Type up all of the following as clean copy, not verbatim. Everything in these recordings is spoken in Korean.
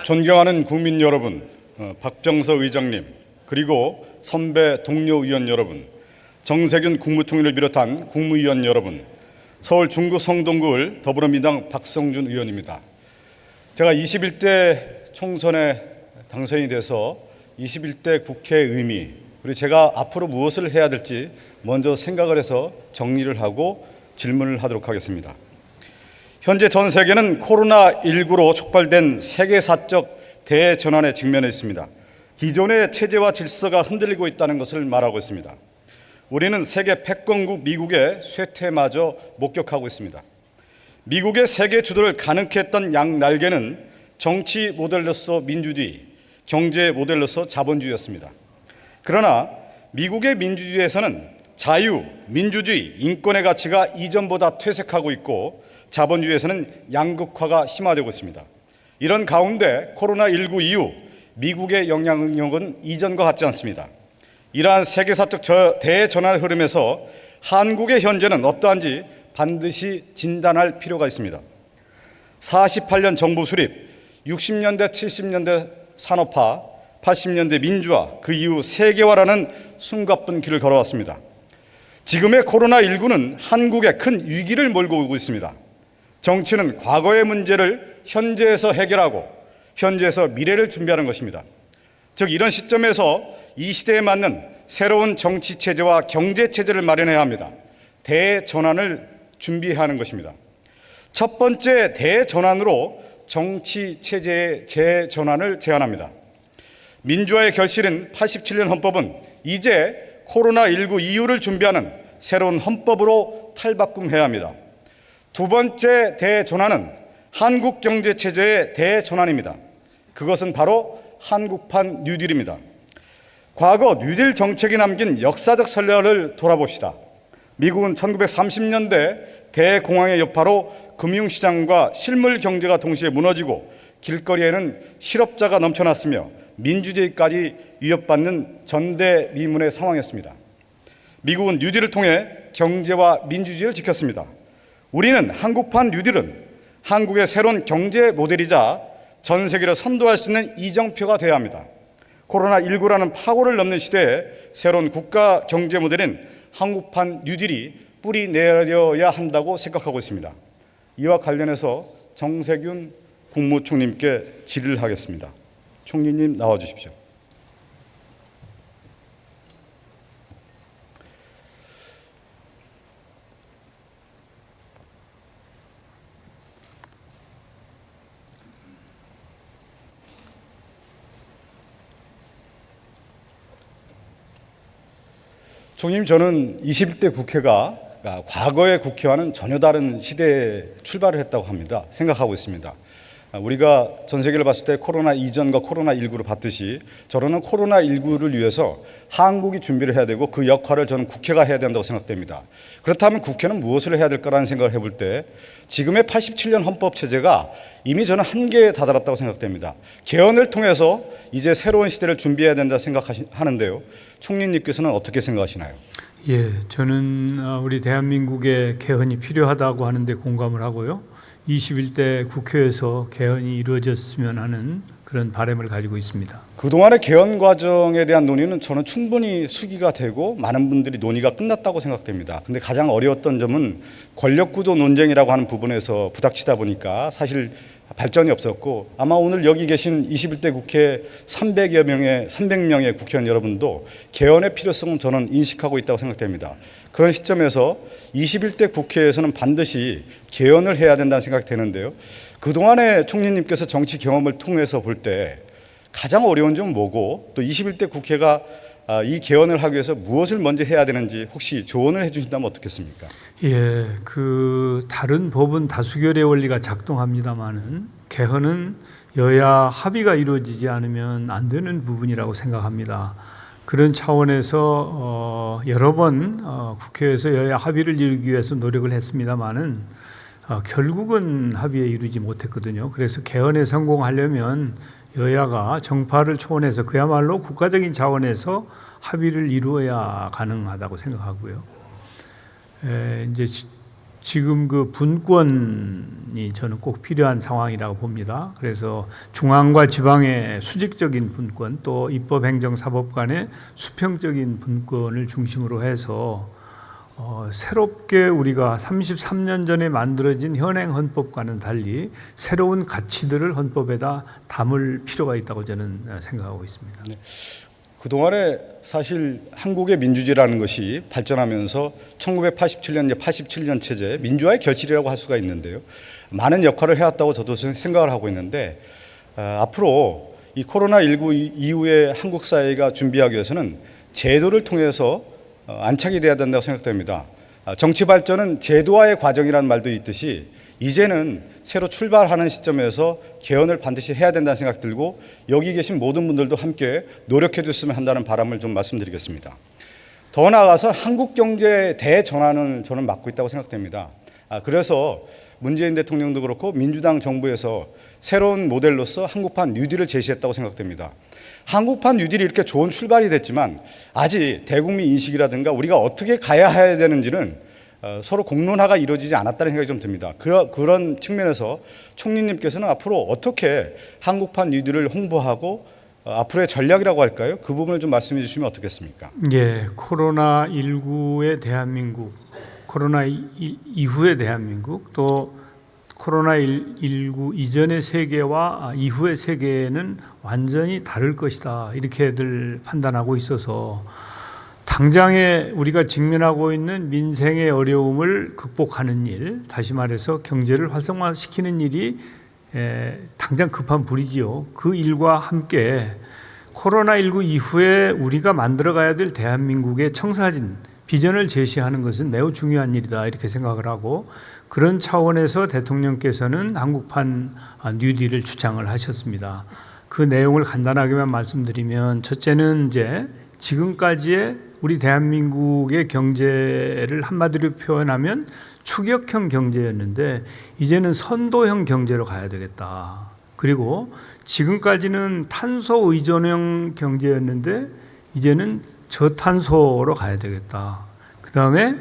존경하는 국민 여러분, 박병서 의장님, 그리고 선배 동료 의원 여러분, 정세균 국무총리를 비롯한 국무위원 여러분, 서울 중구 성동구을 더불어민주당 박성준 의원입니다. 제가 21대 총선에 당선이 돼서 21대 국회의 의미, 그리고 제가 앞으로 무엇을 해야 될지 먼저 생각을 해서 정리를 하고 질문을 하도록 하겠습니다. 현재 전 세계는 코로나19로 촉발된 세계사적 대전환에 직면해 있습니다. 기존의 체제와 질서가 흔들리고 있다는 것을 말하고 있습니다. 우리는 세계 패권국 미국의 쇠퇴마저 목격하고 있습니다. 미국의 세계 주도를 가능케 했던 양날개는 정치 모델로서 민주주의, 경제 모델로서 자본주의였습니다. 그러나 미국의 민주주의에서는 자유, 민주주의, 인권의 가치가 이전보다 퇴색하고 있고 자본주의에서는 양극화가 심화되고 있습니다. 이런 가운데 코로나19 이후 미국의 영향력은 이전과 같지 않습니다. 이러한 세계사적 대전환 흐름에서 한국의 현재는 어떠한지 반드시 진단할 필요가 있습니다. 48년 정부 수립, 60년대, 70년대 산업화, 80년대 민주화, 그 이후 세계화라는 숨가쁜 길을 걸어왔습니다. 지금의 코로나19는 한국에 큰 위기를 몰고 오고 있습니다. 정치는 과거의 문제를 현재에서 해결하고 현재에서 미래를 준비하는 것입니다. 즉 이런 시점에서 이 시대에 맞는 새로운 정치 체제와 경제 체제를 마련해야 합니다. 대전환을 준비해야 하는 것입니다. 첫 번째 대전환으로 정치 체제의 재전환을 제안합니다. 민주화의 결실인 87년 헌법은 이제 코로나19 이후를 준비하는 새로운 헌법으로 탈바꿈해야 합니다. 두 번째 대전환은 한국 경제 체제의 대전환입니다. 그것은 바로 한국판 뉴딜입니다. 과거 뉴딜 정책이 남긴 역사적 선례를 돌아봅시다. 미국은 1930년대 대공황의 여파로 금융시장과 실물 경제가 동시에 무너지고 길거리에는 실업자가 넘쳐났으며 민주주의까지 위협받는 전대미문의 상황이었습니다. 미국은 뉴딜을 통해 경제와 민주주의를 지켰습니다. 우리는 한국판 뉴딜은 한국의 새로운 경제 모델이자 전 세계로 선도할 수 있는 이정표가 되어야 합니다. 코로나19라는 파고를 넘는 시대에 새로운 국가 경제 모델인 한국판 뉴딜이 뿌리 내려야 한다고 생각하고 있습니다. 이와 관련해서 정세균 국무총리님께 질의를 하겠습니다. 총리님 나와 주십시오. 총리님, 저는 21대 국회가 과거의 국회와는 전혀 다른 시대에 출발을 했다고 합니다. 생각하고 있습니다. 우리가 전 세계를 봤을 때 코로나 이전과 코로나19를 봤듯이 저는 코로나19를 위해서 한국이 준비를 해야 되고 그 역할을 저는 국회가 해야 된다고 생각됩니다. 그렇다면 국회는 무엇을 해야 될까라는 생각을 해볼 때 지금의 87년 헌법 체제가 이미 저는 한계에 다다랐다고 생각됩니다. 개헌을 통해서 이제 새로운 시대를 준비해야 된다 생각하는데요. 총리님께서는 어떻게 생각하시나요? 예, 저는 우리 대한민국의 개헌이 필요하다고 하는데 공감을 하고요. 21대 국회에서 개헌이 이루어졌으면 하는 그런 바람을 가지고 있습니다. 그동안의 개헌 과정에 대한 논의는 저는 충분히 수기가 되고 많은 분들이 논의가 끝났다고 생각됩니다. 근데 가장 어려웠던 점은 권력구조 논쟁이라고 하는 부분에서 부닥치다 보니까 사실 발전이 없었고, 아마 오늘 여기 계신 21대 국회 300명의 국회의원 여러분도 개헌의 필요성은 저는 인식하고 있다고 생각됩니다. 그런 시점에서 21대 국회에서는 반드시 개헌을 해야 된다는 생각이 되는데요. 그동안에 총리님께서 정치 경험을 통해서 볼 때 가장 어려운 점은 뭐고, 또 21대 국회가 이 개헌을 하기 위해서 무엇을 먼저 해야 되는지 혹시 조언을 해주신다면 어떻겠습니까? 예, 다른 법은 다수결의 원리가 작동합니다만은 개헌은 여야 합의가 이루어지지 않으면 안 되는 부분이라고 생각합니다. 그런 차원에서 여러 번 국회에서 여야 합의를 이루기 위해서 노력을 했습니다만은 결국은 합의에 이루지 못했거든요. 그래서 개헌에 성공하려면 여야가 정파를 초월해서 그야말로 국가적인 차원에서 합의를 이루어야 가능하다고 생각하고요. 이제 지금 그 분권이 저는 꼭 필요한 상황이라고 봅니다. 그래서 중앙과 지방의 수직적인 분권, 또 입법, 행정, 사법 간의 수평적인 분권을 중심으로 해서 새롭게 우리가 33년 전에 만들어진 현행 헌법과는 달리 새로운 가치들을 헌법에다 담을 필요가 있다고 저는 생각하고 있습니다. 네. 그동안에 사실 한국의 민주주의라는 것이 발전하면서 1987년, 87년 체제, 민주화의 결실이라고 할 수가 있는데요. 많은 역할을 해왔다고 저도 생각을 하고 있는데 앞으로 이 코로나19 이후에 한국 사회가 준비하기 위해서는 제도를 통해서 안착이 돼야 된다고 생각됩니다. 정치 발전은 제도화의 과정이라는 말도 있듯이 이제는 새로 출발하는 시점에서 개헌을 반드시 해야 된다는 생각 들고 여기 계신 모든 분들도 함께 노력해 줬으면 한다는 바람을 좀 말씀드리겠습니다. 더 나아가서 한국 경제 대전환을 저는 맡고 있다고 생각됩니다. 그래서 문재인 대통령도 그렇고 민주당 정부에서 새로운 모델로서 한국판 뉴딜을 제시했다고 생각됩니다. 한국판 뉴딜이 이렇게 좋은 출발이 됐지만 아직 대국민 인식이라든가 우리가 어떻게 가야 해야 되는지는 서로 공론화가 이루어지지 않았다는 생각이 좀 듭니다. 그런 측면에서 총리님께서는 앞으로 어떻게 한국판 뉴딜을 홍보하고 앞으로의 전략이라고 할까요? 그 부분을 좀 말씀해 주시면 어떻겠습니까? 예, 코로나19의 대한민국, 코로나 이후의 대한민국, 또 코로나19 이전의 세계와 이후의 세계는 완전히 다를 것이다. 이렇게들 판단하고 있어서 당장에 우리가 직면하고 있는 민생의 어려움을 극복하는 일, 다시 말해서 경제를 활성화시키는 일이 당장 급한 불이지요. 그 일과 함께 코로나19 이후에 우리가 만들어가야 될 대한민국의 청사진, 비전을 제시하는 것은 매우 중요한 일이다 이렇게 생각을 하고 그런 차원에서 대통령께서는 한국판 뉴딜을 주장을 하셨습니다. 그 내용을 간단하게만 말씀드리면 첫째는 이제 지금까지의 우리 대한민국의 경제를 한마디로 표현하면 추격형 경제였는데 이제는 선도형 경제로 가야 되겠다. 그리고 지금까지는 탄소 의존형 경제였는데 이제는 저탄소로 가야 되겠다. 그 다음에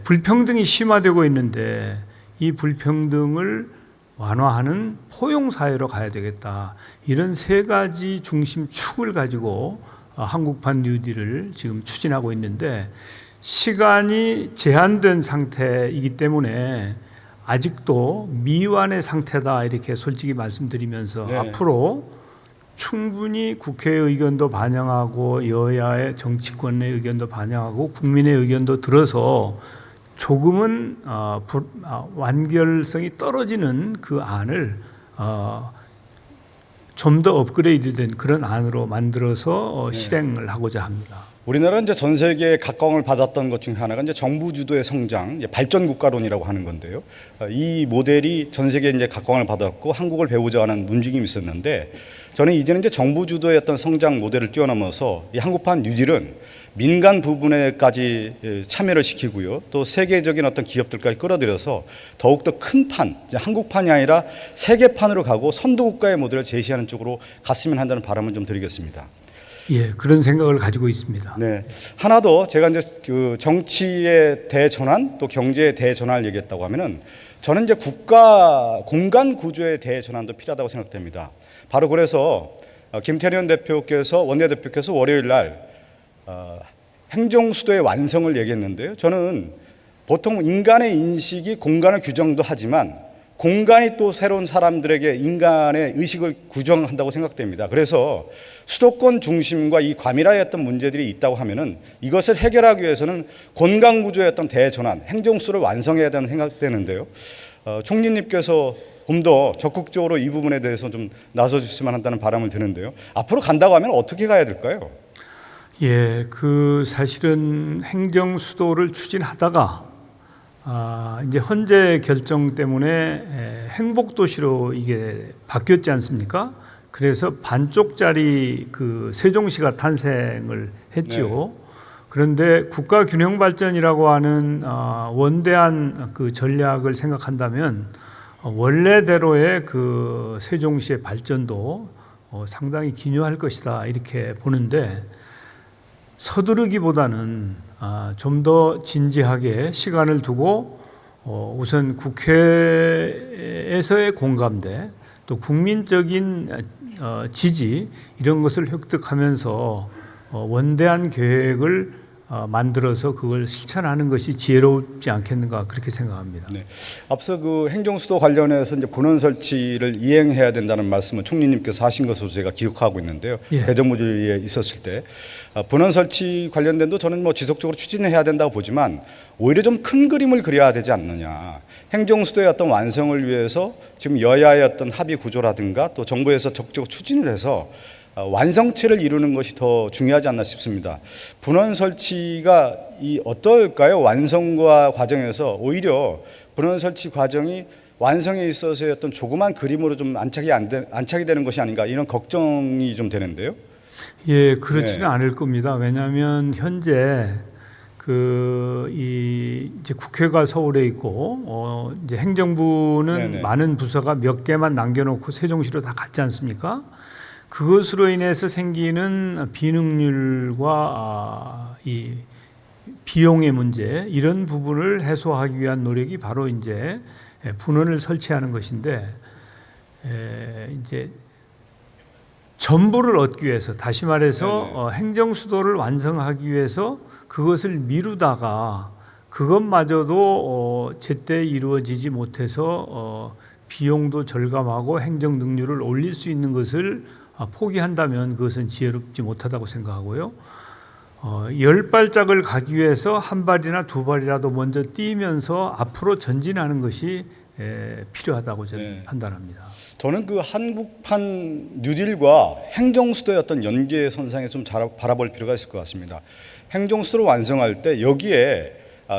불평등이 심화되고 있는데 이 불평등을 완화하는 포용사회로 가야 되겠다. 이런 세 가지 중심 축을 가지고 한국판 뉴딜을 지금 추진하고 있는데 시간이 제한된 상태이기 때문에 아직도 미완의 상태다 이렇게 솔직히 말씀드리면서 네. 앞으로 충분히 국회의 의견도 반영하고 여야의 정치권의 의견도 반영하고 국민의 의견도 들어서 조금은 완결성이 떨어지는 그 안을 좀 더 업그레이드된 그런 안으로 만들어서 실행을 하고자 합니다. 우리나라는 이제 전 세계에 각광을 받았던 것 중에 하나가 이제 정부 주도의 성장, 발전 국가론이라고 하는 건데요. 이 모델이 전 세계에 이제 각광을 받았고 한국을 배우자 하는 움직임이 있었는데 저는 이제는 이제 정부 주도의 어떤 성장 모델을 뛰어넘어서 이 한국판 뉴딜은 민간 부분에까지 참여를 시키고요. 또 세계적인 어떤 기업들까지 끌어들여서 더욱더 큰 판, 한국판이 아니라 세계판으로 가고 선도국가의 모델을 제시하는 쪽으로 갔으면 한다는 바람을 좀 드리겠습니다. 예, 그런 생각을 가지고 있습니다. 네. 하나 더 제가 이제 그 정치의 대전환 또 경제의 대전환을 얘기했다고 하면은 저는 이제 국가 공간 구조의 대전환도 필요하다고 생각됩니다. 바로 그래서 김태년 대표께서 원내대표께서 월요일 날 행정수도의 완성을 얘기했는데요. 저는 보통 인간의 인식이 공간을 규정도 하지만 공간이 또 새로운 사람들에게 인간의 의식을 규정한다고 생각됩니다. 그래서 수도권 중심과 이 과밀화의 어떤 문제들이 있다고 하면은 이것을 해결하기 위해서는 공간 구조의 어떤 대전환, 행정수를 완성해야 되는 생각되는데요. 총리님께서 좀 더 적극적으로 이 부분에 대해서 좀 나서주시면 한다는 바람을 드는데요. 앞으로 간다고 하면 어떻게 가야 될까요? 예, 그 사실은 행정 수도를 추진하다가 이제 헌재 결정 때문에 행복 도시로 이게 바뀌었지 않습니까? 그래서 반쪽짜리 그 세종시가 탄생을 했죠. 네. 그런데 국가균형발전이라고 하는 원대한 그 전략을 생각한다면 원래대로의 그 세종시의 발전도 상당히 기여할 것이다 이렇게 보는데 서두르기보다는 좀 더 진지하게 시간을 두고 우선 국회에서의 공감대 또 국민적인 지지 이런 것을 획득하면서 원대한 계획을 만들어서 그걸 실천하는 것이 지혜롭지 않겠는가 그렇게 생각합니다. 네. 앞서 그 행정수도 관련해서 이제 분원 설치를 이행해야 된다는 말씀을 총리님께서 하신 것으로 제가 기억하고 있는데요. 예. 대전부지에 있었을 때 분원 설치 관련된도 저는 뭐 지속적으로 추진해야 된다고 보지만 오히려 좀 큰 그림을 그려야 되지 않느냐. 행정수도의 어떤 완성을 위해서 지금 여야의 어떤 합의 구조라든가 또 정부에서 적극적으로 추진을 해서 완성체를 이루는 것이 더 중요하지 않나 싶습니다. 분원 설치가 어떨까요? 완성과 과정에서 오히려 분원 설치 과정이 완성에 있어서의 어떤 조그만 그림으로 좀 안착이 되는 것이 아닌가 이런 걱정이 좀 되는데요. 예, 그렇지는 않을 겁니다. 왜냐하면 현재 이제 국회가 서울에 있고 이제 행정부는 네네. 많은 부서가 몇 개만 남겨놓고 세종시로 다 갔지 않습니까? 그것으로 인해서 생기는 비능률과 이 비용의 문제 이런 부분을 해소하기 위한 노력이 바로 이제 분원을 설치하는 것인데 이제 전부를 얻기 위해서 다시 말해서 행정 수도를 완성하기 위해서 그것을 미루다가 그것마저도 제때 이루어지지 못해서 비용도 절감하고 행정 능률을 올릴 수 있는 것을 포기한다면 그것은 지혜롭지 못하다고 생각하고요. 10발짝을 가기 위해서 한 발이나 두 발이라도 먼저 뛰면서 앞으로 전진하는 것이 필요하다고 저는 판단합니다. 저는 그 한국판 뉴딜과 행정수도의 어떤 연계선상에 좀 바라볼 필요가 있을 것 같습니다. 행정수도를 완성할 때 여기에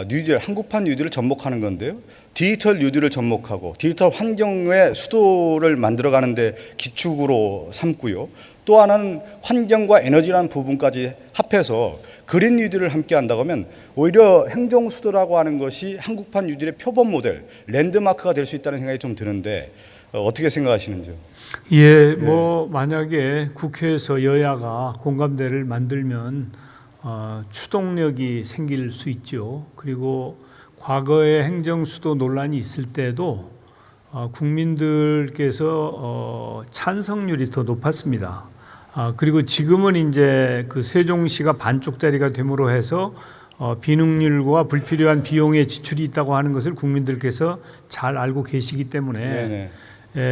뉴딜, 한국판 뉴딜을 접목하는 건데요. 디지털 뉴딜을 접목하고 디지털 환경의 수도를 만들어가는데 기축으로 삼고요. 또 하나는 환경과 에너지라는 부분까지 합해서 그린 뉴딜을 함께 한다고 하면 오히려 행정수도라고 하는 것이 한국판 뉴딜의 표본 모델, 랜드마크가 될 수 있다는 생각이 좀 드는데 어떻게 생각하시는지요? 예, 뭐 만약에 국회에서 여야가 공감대를 만들면 추동력이 생길 수 있죠. 그리고 과거에 행정수도 논란이 있을 때도 국민들께서 찬성률이 더 높았습니다. 그리고 지금은 이제 그 세종시가 반쪽짜리가 됨으로 해서 비능률과 불필요한 비용의 지출이 있다고 하는 것을 국민들께서 잘 알고 계시기 때문에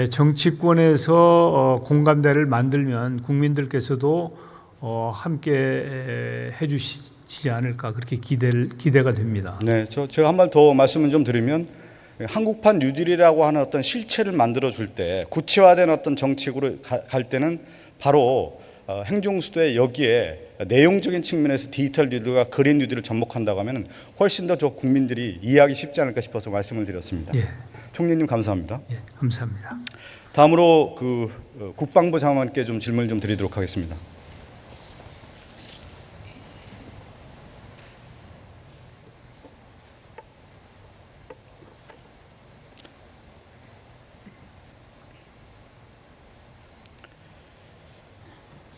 정치권에서 공감대를 만들면 국민들께서도 함께 해주시지 않을까 그렇게 기대가 됩니다. 네, 제가 한 번 더 말씀을 좀 드리면 한국판 뉴딜이라고 하는 어떤 실체를 만들어 줄 때 구체화된 어떤 정책으로 갈 때는 바로 행정수도의 여기에 내용적인 측면에서 디지털 뉴딜과 그린 뉴딜을 접목한다고 하면 훨씬 더 저 국민들이 이해하기 쉽지 않을까 싶어서 말씀을 드렸습니다. 예. 총리님 감사합니다. 예, 감사합니다. 다음으로 국방부 장관께 좀 질문을 좀 드리도록 하겠습니다.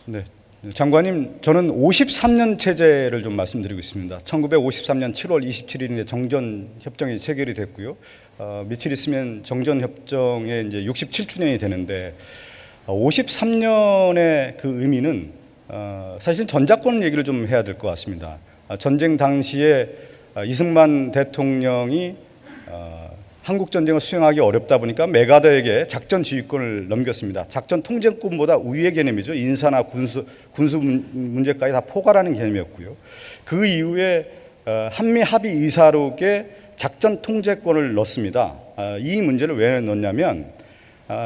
네, 장관님, 저는 53년 체제를 좀 말씀드리고 있습니다. 1953년 7월 27일에 정전 협정이 체결이 됐고요. 며칠 있으면 정전 협정의 이제 67주년이 되는데 53년의 그 의미는 사실 전작권 얘기를 좀 해야 될 것 같습니다. 전쟁 당시에 이승만 대통령이 한국 전쟁을 수행하기 어렵다 보니까 메가더에게 작전 지휘권을 넘겼습니다. 작전 통제권보다 우위의 개념이죠. 인사나 군수 문제까지 다 포괄하는 개념이었고요. 그 이후에 한미 합의 의사록에 작전 통제권을 넣습니다. 이 문제를 왜 넣냐면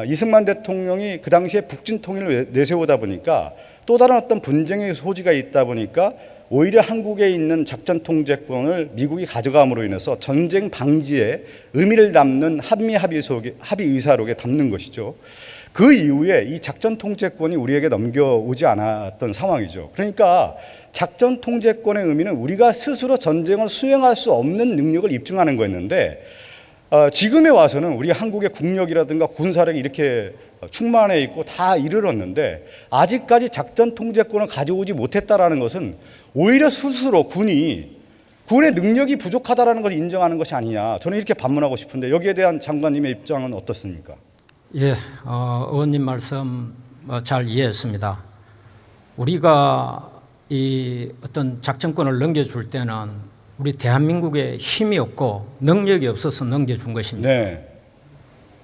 이승만 대통령이 그 당시에 북진 통일을 내세우다 보니까 또 다른 어떤 분쟁의 소지가 있다 보니까 오히려 한국에 있는 작전 통제권을 미국이 가져감으로 인해서 전쟁 방지에 의미를 담는 한미 합의 의사록에 담는 것이죠. 그 이후에 이 작전 통제권이 우리에게 넘겨오지 않았던 상황이죠. 그러니까 작전 통제권의 의미는 우리가 스스로 전쟁을 수행할 수 없는 능력을 입증하는 거였는데 지금에 와서는 우리 한국의 국력이라든가 군사력이 이렇게 충만해 있고 다 이르렀는데 아직까지 작전 통제권을 가져오지 못했다라는 것은 오히려 스스로 군이 군의 능력이 부족하다라는 걸 인정하는 것이 아니냐. 저는 이렇게 반문하고 싶은데 여기에 대한 장관님의 입장은 어떻습니까? 예, 의원님 말씀 잘 이해했습니다. 우리가 이 어떤 작전권을 넘겨줄 때는 우리 대한민국에 힘이 없고 능력이 없어서 넘겨준 것입니다. 네.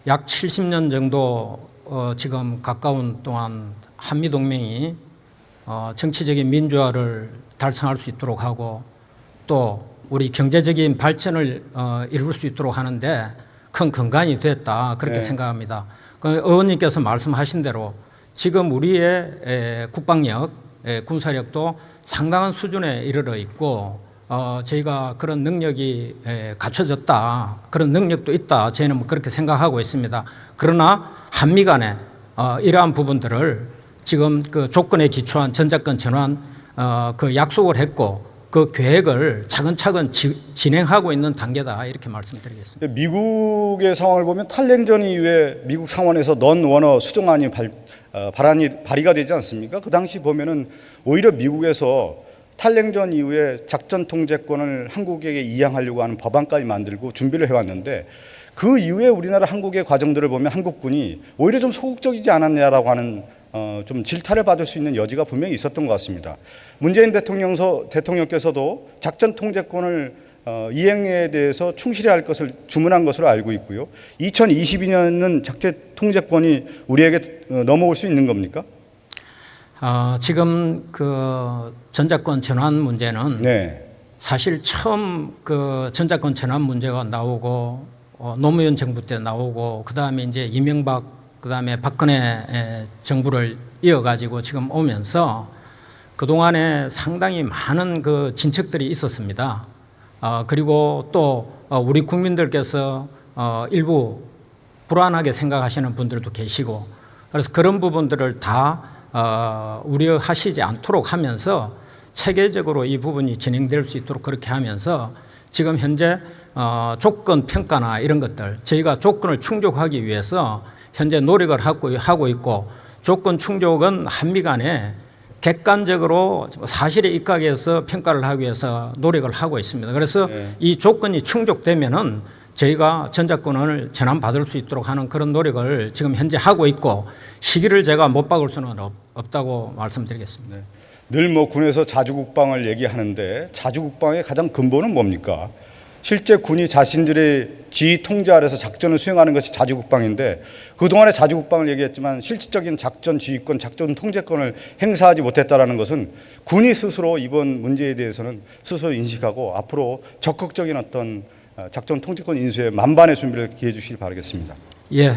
약 70년 정도 지금 가까운 동안 한미동맹이 정치적인 민주화를 달성할 수 있도록 하고 또 우리 경제적인 발전을 이룰 수 있도록 하는데 큰 근간이 됐다 그렇게 네. 생각합니다. 의원님께서 말씀하신 대로 지금 우리의 국방력, 군사력도 상당한 수준에 이르러 있고 저희가 그런 능력이 갖춰졌다, 그런 능력도 있다, 저희는 뭐 그렇게 생각하고 있습니다. 그러나 한미 간에 이러한 부분들을 지금 그 조건에 기초한 전작권 전환 그 약속을 했고 그 계획을 차근차근 진행하고 있는 단계다 이렇게 말씀드리겠습니다. 미국의 상황을 보면 탈냉전 이후에 미국 상원에서 넌 원어 수정안이 발의가 되지 않습니까? 그 당시 보면은 오히려 미국에서 탈냉전 이후에 작전 통제권을 한국에게 이양하려고 하는 법안까지 만들고 준비를 해왔는데 그 이후에 우리나라 한국의 과정들을 보면 한국군이 오히려 좀 소극적이지 않았냐라고 하는 좀 질타를 받을 수 있는 여지가 분명히 있었던 것 같습니다. 문재인 대통령께서도 작전 통제권을 이행에 대해서 충실히 할 것을 주문한 것으로 알고 있고요. 2022년은 작전 통제권이 우리에게 넘어올 수 있는 겁니까? 지금 그 전작권 전환 문제는 네. 사실 처음 그 전작권 전환 문제가 나오고 노무현 정부 때 나오고 그 다음에 이제 이명박 그 다음에 박근혜 정부를 이어가지고 지금 오면서 그동안에 상당히 많은 그 진척들이 있었습니다. 그리고 또 우리 국민들께서 일부 불안하게 생각하시는 분들도 계시고 그래서 그런 부분들을 다 우려하시지 않도록 하면서 체계적으로 이 부분이 진행될 수 있도록 그렇게 하면서 지금 현재 조건 평가나 이런 것들 저희가 조건을 충족하기 위해서 현재 노력을 하고 있고 조건 충족은 한미 간에 객관적으로 사실에 입각해서 평가를 하기 위해서 노력을 하고 있습니다. 그래서 이 조건이 충족되면은 저희가 전작권을 전환받을 수 있도록 하는 그런 노력을 지금 현재 하고 있고 시기를 제가 못 박을 수는 없다고 말씀드리겠습니다. 네. 늘 뭐 군에서 자주국방을 얘기하는데 자주국방의 가장 근본은 뭡니까? 실제 군이 자신들의 지휘 통제 아래서 작전을 수행하는 것이 자주국방인데 그동안에 자주국방을 얘기했지만 실질적인 작전 지휘권, 작전 통제권을 행사하지 못했다는 것은 군이 스스로 이번 문제에 대해서는 스스로 인식하고 앞으로 적극적인 어떤 작전 통제권 인수에 만반의 준비를 기해 주시길 바라겠습니다. 예,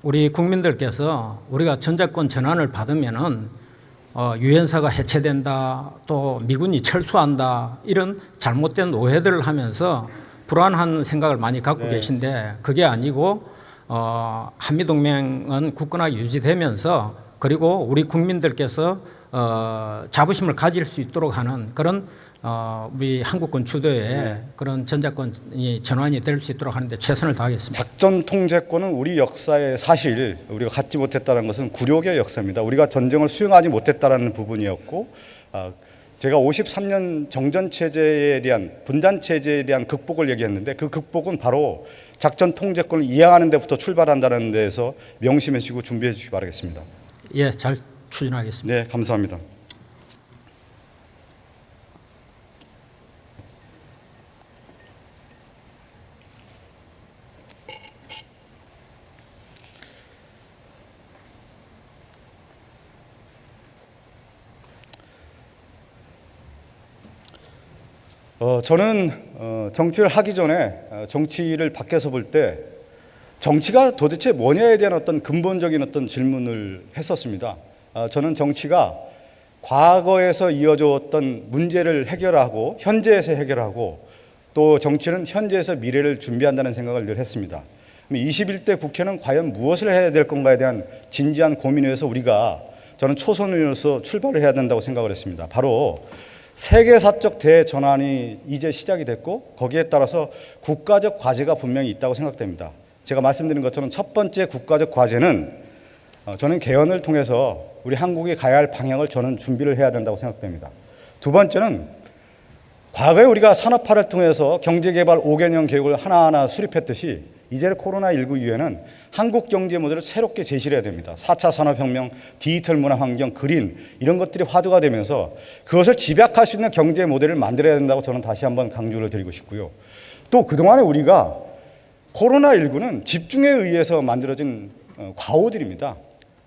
우리 국민들께서 우리가 전작권 전환을 받으면은 유엔사가 해체된다, 또 미군이 철수한다 이런 잘못된 오해들을 하면서 불안한 생각을 많이 갖고 계신데 그게 아니고 한미동맹은 굳건하게 유지되면서 그리고 우리 국민들께서 자부심을 가질 수 있도록 하는 그런 우리 한국군 주도의 그런 전작권이 전환이 될 수 있도록 하는데 최선을 다하겠습니다. 작전 통제권은 우리 역사에 사실 우리가 갖지 못했다는 것은 굴욕의 역사입니다. 우리가 전쟁을 수행하지 못했다는 부분이었고 제가 53년 정전 체제에 대한 분단 체제에 대한 극복을 얘기했는데 그 극복은 바로 작전 통제권을 이양하는 데부터 출발한다는 데에서 명심해 주시고 준비해 주시기 바라겠습니다. 예, 잘 추진하겠습니다. 네, 감사합니다. 저는 정치를 하기 전에 정치를 밖에서 볼 때 정치가 도대체 뭐냐에 대한 어떤 근본적인 어떤 질문을 했었습니다. 저는 정치가 과거에서 이어져 왔던 문제를 해결하고 현재에서 해결하고 또 정치는 현재에서 미래를 준비한다는 생각을 늘 했습니다. 21대 국회는 과연 무엇을 해야 될 건가에 대한 진지한 고민에서 저는 초선의원으로서 출발을 해야 된다고 생각을 했습니다. 바로 세계사적 대전환이 이제 시작이 됐고 거기에 따라서 국가적 과제가 분명히 있다고 생각됩니다. 제가 말씀드린 것처럼 첫 번째 국가적 과제는 저는 개헌을 통해서 우리 한국이 가야 할 방향을 저는 준비를 해야 된다고 생각됩니다. 두 번째는 과거에 우리가 산업화를 통해서 경제개발 5개년 계획을 하나하나 수립했듯이 이제 코로나19 이후에는 한국 경제 모델을 새롭게 제시를 해야 됩니다. 4차 산업혁명, 디지털 문화 환경, 그린 이런 것들이 화두가 되면서 그것을 집약할 수 있는 경제 모델을 만들어야 된다고 저는 다시 한번 강조를 드리고 싶고요. 또 그동안에 우리가 코로나19는 집중에 의해서 만들어진 과오들입니다.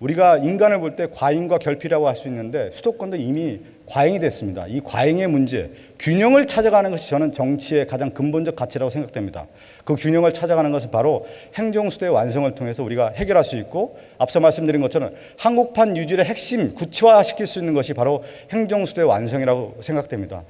우리가 인간을 볼 때 과잉과 결핍이라고 할 수 있는데 수도권도 이미 과잉이 됐습니다. 이 과잉의 문제, 균형을 찾아가는 것이 저는 정치의 가장 근본적 가치라고 생각됩니다. 그 균형을 찾아가는 것은 바로 행정수도의 완성을 통해서 우리가 해결할 수 있고 앞서 말씀드린 것처럼 한국판 유지의 핵심 구체화시킬 수 있는 것이 바로 행정수도의 완성이라고 생각됩니다.